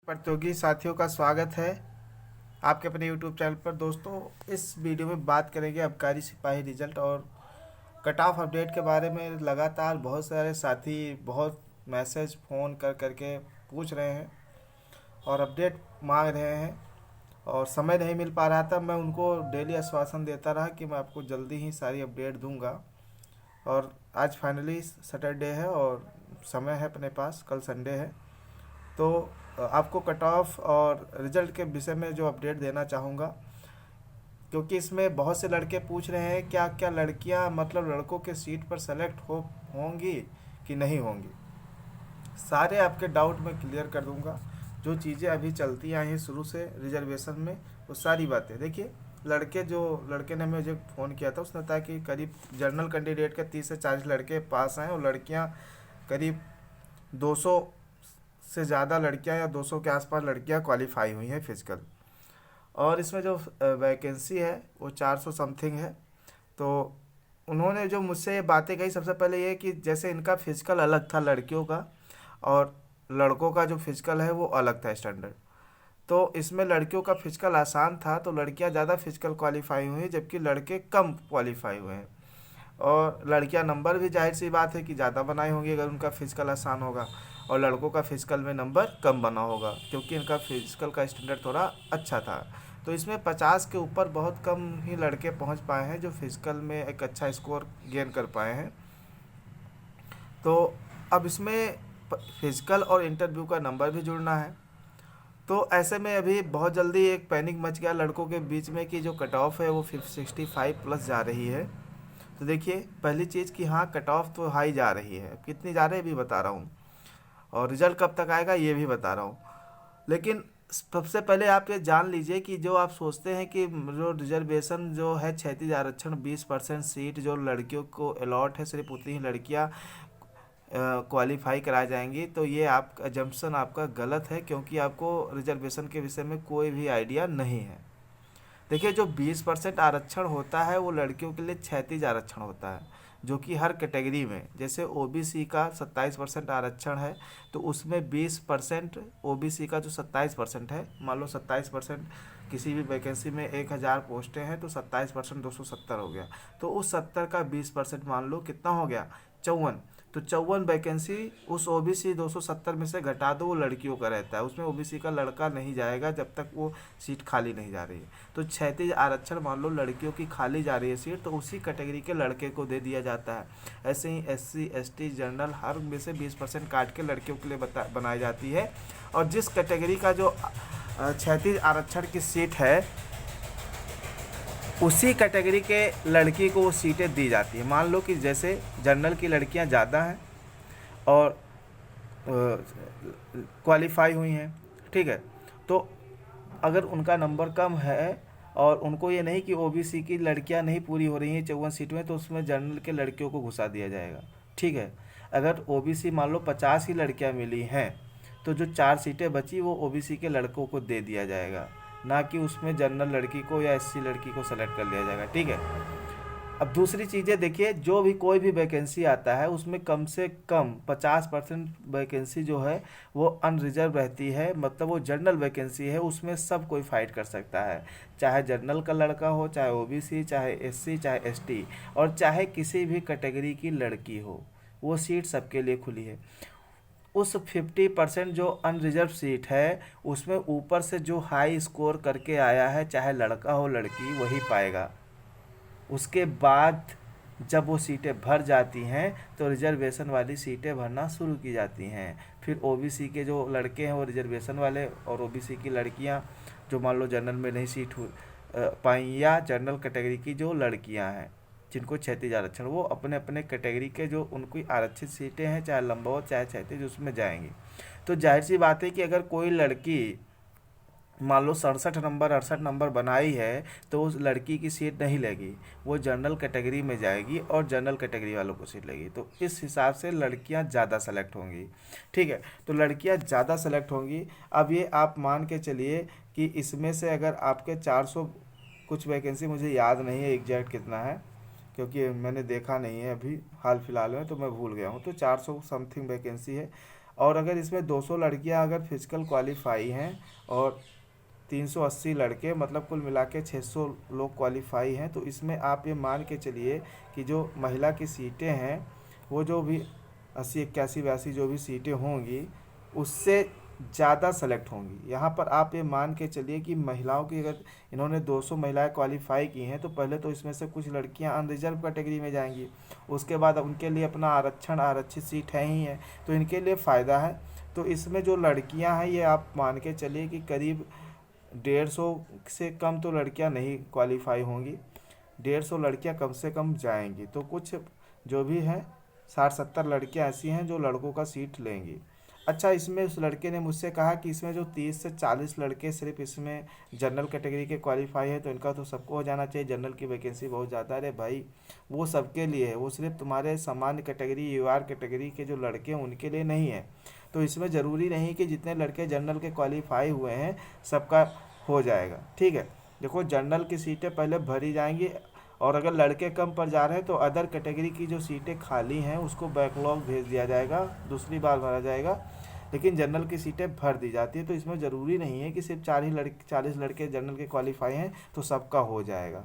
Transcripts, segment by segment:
प्रतियोगी साथियों का स्वागत है आपके अपने यूट्यूब चैनल पर। दोस्तों, इस वीडियो में बात करेंगे आबकारी सिपाही रिजल्ट और कट ऑफ अपडेट के बारे में। लगातार बहुत सारे साथी बहुत मैसेज फ़ोन कर करके पूछ रहे हैं और अपडेट मांग रहे हैं और समय नहीं मिल पा रहा था। मैं उनको डेली आश्वासन देता रहा कि मैं आपको जल्दी ही सारी अपडेट दूंगा। और आज फाइनली सैटरडे है और समय है अपने पास, कल संडे है। तो आपको कट ऑफ और रिजल्ट के विषय में जो अपडेट देना चाहूँगा, क्योंकि इसमें बहुत से लड़के पूछ रहे हैं क्या क्या लड़कियां मतलब लड़कों के सीट पर सेलेक्ट होंगी कि नहीं होंगी। सारे आपके डाउट मैं क्लियर कर दूंगा। जो चीज़ें अभी चलती आई हैं शुरू से रिजर्वेशन में, वो सारी बातें देखिए। लड़के ने मुझे फ़ोन किया था, उसने बताया कि करीब जनरल कैंडिडेट के 30 से 40 लड़के पास हैं और लड़कियां करीब 200 से ज़्यादा लड़कियां या 200 के आसपास लड़कियां क्वालिफाई हुई हैं फिजिकल। और इसमें जो वैकेंसी है वो 400 समथिंग है। तो उन्होंने जो मुझसे ये बातें कही, सबसे पहले ये कि जैसे इनका फिजिकल अलग था लड़कियों का और लड़कों का जो फिजिकल है वो अलग था स्टैंडर्ड। तो इसमें लड़कियों का फिजिकल आसान था तो लड़कियां ज़्यादा फिजिकल क्वालिफाई हुई हैं, जबकि लड़के कम क्वालिफाई हुए हैं। और लड़कियां नंबर भी जाहिर सी बात है कि ज़्यादा बनाई होंगी अगर उनका फिजिकल आसान होगा, और लड़कों का फिजिकल में नंबर कम बना होगा क्योंकि इनका फिजिकल का स्टैंडर्ड थोड़ा अच्छा था। तो इसमें 50 के ऊपर बहुत कम ही लड़के पहुंच पाए हैं जो फिजिकल में एक अच्छा स्कोर गेन कर पाए हैं। तो अब इसमें फिजिकल और इंटरव्यू का नंबर भी जुड़ना है। तो ऐसे में अभी बहुत जल्दी एक पैनिक मच गया लड़कों के बीच में कि जो कट ऑफ है वो 65 प्लस जा रही है। तो देखिए, पहली चीज़ कि हाँ, कट ऑफ तो हाई जा रही है, कितनी जा रही है भी बता रहा हूँ, और रिजल्ट कब तक आएगा ये भी बता रहा हूँ। लेकिन सबसे पहले आप ये जान लीजिए कि जो आप सोचते हैं कि जो रिजर्वेशन जो है क्षैतिज आरक्षण 20% सीट जो लड़कियों को अलॉट है, सिर्फ उतनी ही लड़कियाँ क्वालिफाई कराई जाएंगी, तो ये आप अजम्पशन आपका गलत है, क्योंकि आपको रिजर्वेशन के विषय में कोई भी आइडिया नहीं है। देखिए, जो 20% आरक्षण होता है वो लड़कियों के लिए क्षैतिज आरक्षण होता है, जो कि हर कैटेगरी में, जैसे ओबीसी का 27% आरक्षण है तो उसमें 20% ओबीसी का जो 27% है, मान लो 27% किसी भी वैकेंसी में 1000 पोस्टें हैं तो 27% 270 हो गया। तो उस 70 का 20% मान लो कितना हो गया, 54। तो 54 वैकेंसी उस ओबीसी 270 में से घटा दो, वो लड़कियों का रहता है, उसमें ओबीसी का लड़का नहीं जाएगा जब तक वो सीट खाली नहीं जा रही है। तो क्षैतिज आरक्षण मान लो लड़कियों की खाली जा रही है सीट, तो उसी कैटेगरी के लड़के को दे दिया जाता है। ऐसे ही एससी एसटी जनरल हर में से 20% काट के लड़कियों के लिए बनाई जाती है। और जिस कैटेगरी का जो क्षैतिज आरक्षण की सीट है उसी कैटेगरी के लड़की को वो सीटें दी जाती है। मान लो कि जैसे जनरल की लड़कियां ज़्यादा हैं और क्वालिफाई हुई हैं, ठीक है, तो अगर उनका नंबर कम है और उनको ये नहीं कि ओबीसी की लड़कियां नहीं पूरी हो रही हैं 54 सीट में, तो उसमें जनरल के लड़कियों को घुसा दिया जाएगा, ठीक है। अगर ओबीसी मान लो 50 ही लड़कियां मिली हैं तो जो 4 सीटें बची वो ओबीसी के लड़कों को दे दिया जाएगा, ना कि उसमें जनरल लड़की को या एससी लड़की को सेलेक्ट कर लिया जाएगा, ठीक है। अब दूसरी चीज़ें देखिए, जो भी कोई भी वैकेंसी आता है उसमें कम से कम 50% वैकेंसी जो है वो अनरिजर्व रहती है, मतलब वो जनरल वैकेंसी है, उसमें सब कोई फाइट कर सकता है, चाहे जनरल का लड़का हो, चाहे ओबीसी, चाहे एससी, चाहे एसटी, और चाहे किसी भी कैटेगरी की लड़की हो, वो सीट सबके लिए खुली है। उस 50% जो अनरिजर्व सीट है उसमें ऊपर से जो हाई स्कोर करके आया है, चाहे लड़का हो लड़की, वही पाएगा। उसके बाद जब वो सीटें भर जाती हैं तो रिजर्वेशन वाली सीटें भरना शुरू की जाती हैं। फिर ओबीसी के जो लड़के हैं वो रिजर्वेशन वाले, और ओबीसी की लड़कियां जो मान लो जनरल में नहीं सीट पाई, या जनरल कैटेगरी की जो लड़कियां हैं जिनको क्षैतिज आरक्षण, वो अपने अपने कैटेगरी के जो उनकी आरक्षित सीटें हैं, चाहे लंबवत चाहे क्षैतिज, उसमें जाएंगी। तो जाहिर सी बात है कि अगर कोई लड़की मान लो 67 नंबर 68 नंबर बनाई है तो उस लड़की की सीट नहीं लेगी, वो जनरल कैटेगरी में जाएगी और जनरल कैटेगरी वालों को सीट लेगी। तो इस हिसाब से लड़कियां ज़्यादा सेलेक्ट होंगी, ठीक है। तो लड़कियां ज़्यादा सेलेक्ट होंगी। अब ये आप मान के चलिए कि इसमें से अगर आपके 400 कुछ वैकेंसी, मुझे याद नहीं है एग्जैक्ट कितना है क्योंकि मैंने देखा नहीं है अभी हाल फिलहाल में, तो मैं भूल गया हूँ, तो 400 समथिंग वैकेंसी है। और अगर इसमें 200 लड़कियां अगर फिजिकल क्वालिफाई हैं और 380 लड़के, मतलब कुल मिला के 600 लोग क्वालिफाई हैं, तो इसमें आप ये मान के चलिए कि जो महिला की सीटें हैं वो जो भी 80 81 82 जो भी सीटें होंगी उससे ज़्यादा सेलेक्ट होंगी। यहाँ पर आप ये मान के चलिए कि महिलाओं की अगर इन्होंने 200 महिलाएं क्वालिफाई की हैं तो पहले तो इसमें से कुछ लड़कियां अनरिजर्व कैटेगरी में जाएंगी, उसके बाद उनके लिए अपना आरक्षण आरक्षित सीट है ही है, तो इनके लिए फ़ायदा है। तो इसमें जो लड़कियां हैं ये आप मान के चलिए कि करीब 150 से कम तो लड़कियां नहीं क्वालिफाई होंगी, 150 लड़कियां कम से कम जाएंगी। तो कुछ जो भी हैं 60-70 लड़कियां ऐसी हैं जो लड़कों का सीट लेंगी। अच्छा, इसमें उस लड़के ने मुझसे कहा कि इसमें जो 30 से 40 लड़के सिर्फ इसमें जनरल कैटेगरी के क्वालिफाई है, तो इनका तो सबको हो जाना चाहिए, जनरल की वैकेंसी बहुत ज़्यादा है। अरे भाई, वो सबके लिए है, वो सिर्फ तुम्हारे सामान्य कैटेगरी यूआर कैटेगरी के जो लड़के हैं उनके लिए नहीं है। तो इसमें ज़रूरी नहीं कि जितने लड़के जनरल के क्वालिफाई हुए हैं सबका हो जाएगा। ठीक है, देखो जनरल की सीटें पहले भरी जाएंगी और अगर लड़के कम पर जा रहे हैं तो अदर कैटेगरी की जो सीटें खाली हैं उसको बैकलॉग भेज दिया जाएगा, दूसरी बार भरा जाएगा, लेकिन जनरल की सीटें भर दी जाती है। तो इसमें ज़रूरी नहीं है कि सिर्फ 40 लड़के जनरल के क्वालिफाई हैं तो सबका हो जाएगा।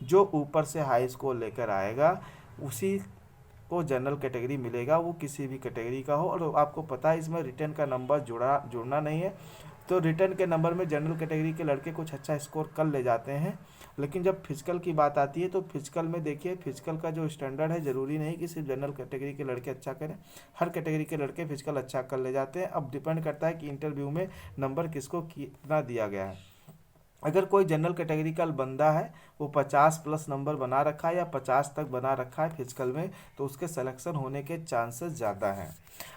जो ऊपर से हाई स्कोर लेकर आएगा उसी को जनरल कैटेगरी मिलेगा, वो किसी भी कैटेगरी का हो। और आपको पता है इसमें रिटर्न का नंबर जुड़ना नहीं है, तो रिटर्न के नंबर में जनरल कैटेगरी के लड़के कुछ अच्छा स्कोर कर ले जाते हैं। लेकिन जब फिजिकल की बात आती है तो फिजिकल में देखिए, फिजिकल का जो स्टैंडर्ड है ज़रूरी नहीं कि सिर्फ जनरल कैटेगरी के लड़के अच्छा करें, हर कैटेगरी के लड़के फिजिकल अच्छा कर ले जाते हैं। अब डिपेंड करता है कि इंटरव्यू में नंबर किसको कितना दिया गया है। अगर कोई जनरल कैटेगरी का बंदा है, वो 50 प्लस नंबर बना रखा है या 50 तक बना रखा है फिजिकल में, तो उसके सिलेक्शन होने के चांसेस ज़्यादा हैं।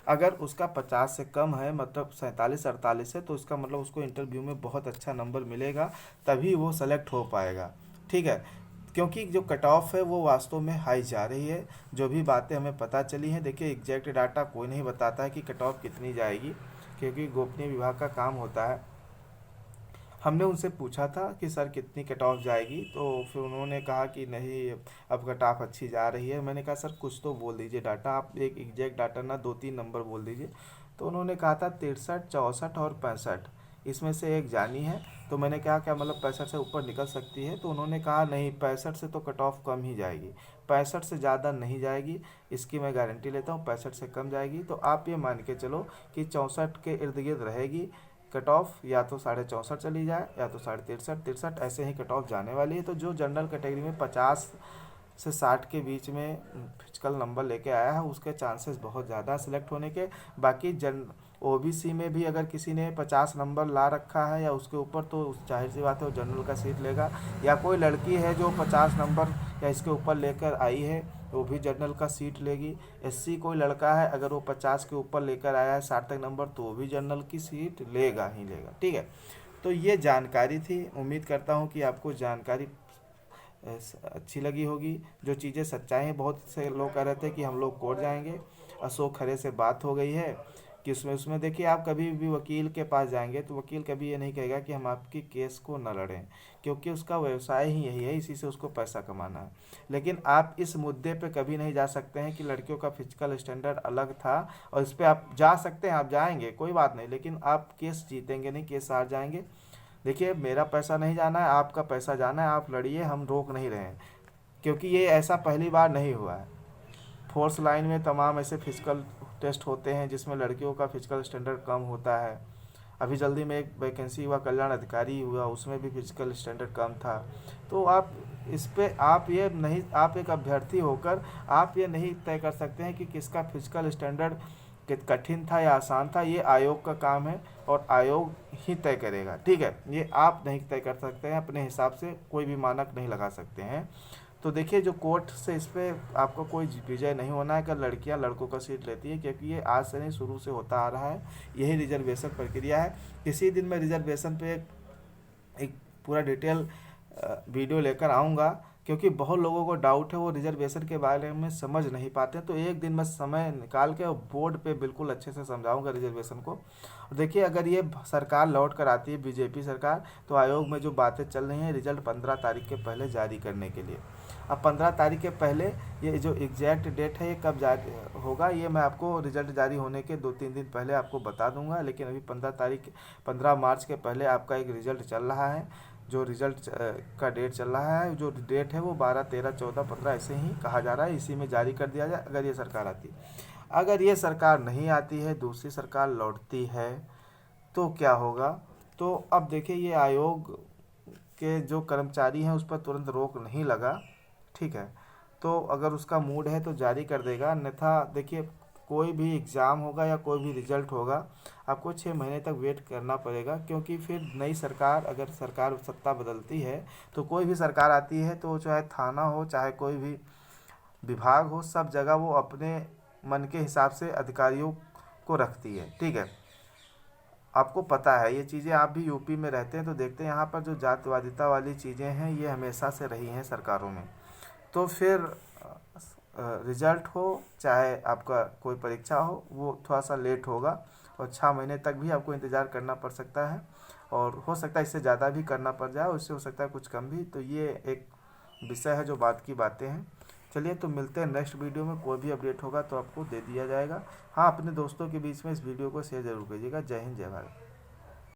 अगर उसका 50 से कम है, मतलब 47-48 है, तो उसका मतलब उसको इंटरव्यू में बहुत अच्छा नंबर मिलेगा, तभी वो सेलेक्ट हो पाएगा। ठीक है, क्योंकि जो कट ऑफ है वो वास्तव में हाई जा रही है। जो भी बातें हमें पता चली हैं, देखिए एग्जैक्ट डाटा कोई नहीं बताता है कि कट ऑफ कितनी जाएगी, क्योंकि गोपनीय विभाग का काम होता है। हमने उनसे पूछा था कि सर कितनी कट ऑफ जाएगी, तो फिर उन्होंने कहा कि नहीं, अब कट ऑफ अच्छी जा रही है। मैंने कहा सर कुछ तो बोल दीजिए डाटा, आप एक एग्जैक्ट डाटा ना 2-3 नंबर बोल दीजिए। तो उन्होंने कहा था 63, 64 और 65, इसमें से एक जानी है। तो मैंने कहा क्या मतलब 65 से ऊपर निकल सकती है? तो उन्होंने कहा नहीं, 65 से तो कट ऑफ कम ही जाएगी, 65 से ज़्यादा नहीं जाएगी, इसकी मैं गारंटी लेता हूँ, 65 से कम जाएगी। तो आप ये मान के चलो कि 64 के इर्द गिर्द रहेगी कट ऑफ, या तो 64.5 चली जाए या तो 63, ऐसे ही कट ऑफ जाने वाली है। तो जो जनरल कैटेगरी में 50 से 60 के बीच में फिजिकल नंबर लेके आया है उसके चांसेस बहुत ज़्यादा सिलेक्ट होने के। बाकी ओबीसी में भी अगर किसी ने 50 नंबर ला रखा है या उसके ऊपर, तो जाहिर सी बात है वो जनरल का सीट लेगा। या कोई लड़की है जो 50 नंबर या इसके ऊपर लेकर आई है, वो भी जनरल का सीट लेगी। एससी कोई लड़का है अगर वो 50 के ऊपर लेकर आया है 60 तक नंबर, तो वो भी जनरल की सीट लेगा ही लेगा। ठीक है, तो ये जानकारी थी। उम्मीद करता हूँ कि आपको जानकारी अच्छी लगी होगी। जो चीज़ें सच्चाई हैं, बहुत से लोग कह रहे थे कि हम लोग कोर्ट जाएंगे, अशोक खरे से बात हो गई है कि उसमें देखिए, आप कभी भी वकील के पास जाएंगे तो वकील कभी ये नहीं कहेगा कि हम आपकी केस को न लड़ें, क्योंकि उसका व्यवसाय ही यही है, इसी से उसको पैसा कमाना है। लेकिन आप इस मुद्दे पे कभी नहीं जा सकते हैं कि लड़कियों का फिजिकल स्टैंडर्ड अलग था, और इस पर आप जा सकते हैं, आप जाएंगे कोई बात नहीं, लेकिन आप केस जीतेंगे नहीं, केस हार जाएंगे। देखिए, मेरा पैसा नहीं जाना है, आपका पैसा जाना है, आप लड़िए, हम रोक नहीं रहे हैं, क्योंकि ये ऐसा पहली बार नहीं हुआ है। फोर्स लाइन में तमाम ऐसे फिजिकल टेस्ट होते हैं जिसमें लड़कियों का फिजिकल स्टैंडर्ड कम होता है। अभी जल्दी में एक वैकेंसी हुआ, कल्याण अधिकारी हुआ, उसमें भी फिजिकल स्टैंडर्ड कम था। तो आप इस पे आप ये नहीं, आप एक अभ्यर्थी होकर आप ये नहीं तय कर सकते हैं कि किसका फिजिकल स्टैंडर्ड कठिन था या आसान था। ये आयोग का काम है और आयोग ही तय करेगा। ठीक है, ये आप नहीं तय कर सकते हैं, अपने हिसाब से कोई भी मानक नहीं लगा सकते हैं। तो देखिए, जो कोर्ट से इस पर आपको कोई विजय नहीं होना है कि लड़कियां लड़कों का सीट लेती है, क्योंकि ये आज से नहीं, शुरू से होता आ रहा है। यही रिजर्वेशन प्रक्रिया है। किसी दिन मैं रिजर्वेशन पे एक पूरा डिटेल वीडियो लेकर आऊँगा, क्योंकि बहुत लोगों को डाउट है, वो रिजर्वेशन के बारे में समझ नहीं पाते हैं। तो एक दिन मैं समय निकाल के बोर्ड पे बिल्कुल अच्छे से समझाऊंगा रिजर्वेशन को। देखिए, अगर ये सरकार लौट कर आती है बीजेपी सरकार, तो आयोग में जो बातें चल रही हैं रिजल्ट 15 तारीख के पहले जारी करने के लिए। अब 15 तारीख के पहले ये जो एग्जैक्ट डेट है ये कब जारी होगा, ये मैं आपको रिजल्ट जारी होने के 2-3 दिन पहले आपको बता दूंगा। लेकिन अभी 15 मार्च के पहले आपका एक रिजल्ट चल रहा है। जो रिजल्ट का डेट चल रहा है, जो डेट है वो 12, 13, 14, 15 ऐसे ही कहा जा रहा है, इसी में जारी कर दिया जाए अगर ये सरकार आती है। अगर ये सरकार नहीं आती है, दूसरी सरकार लौटती है, तो क्या होगा? तो अब देखिए, ये आयोग के जो कर्मचारी हैं उस पर तुरंत रोक नहीं लगा, ठीक है। तो अगर उसका मूड है तो जारी कर देगा, अन्यथा देखिए कोई भी एग्ज़ाम होगा या कोई भी रिजल्ट होगा, आपको 6 महीने तक वेट करना पड़ेगा। क्योंकि फिर नई सरकार, अगर सरकार सत्ता बदलती है तो कोई भी सरकार आती है तो चाहे थाना हो चाहे कोई भी विभाग हो, सब जगह वो अपने मन के हिसाब से अधिकारियों को रखती है, ठीक है। आपको पता है ये चीज़ें, आप भी यूपी में रहते हैं तो देखते हैं यहाँ पर जो जातिवादिता वाली चीज़ें हैं ये हमेशा से रही हैं सरकारों में। तो फिर रिजल्ट हो चाहे आपका कोई परीक्षा हो, वो थोड़ा सा लेट होगा और 6 महीने तक भी आपको इंतज़ार करना पड़ सकता है। और हो सकता है इससे ज़्यादा भी करना पड़ जाए, उससे हो सकता है कुछ कम भी। तो ये एक विषय है जो बात की बातें हैं। चलिए, तो मिलते हैं नेक्स्ट वीडियो में। कोई भी अपडेट होगा तो आपको दे दिया जाएगा। हाँ, अपने दोस्तों के बीच में इस वीडियो को शेयर ज़रूर कीजिएगा। जय हिंद, जय भारत।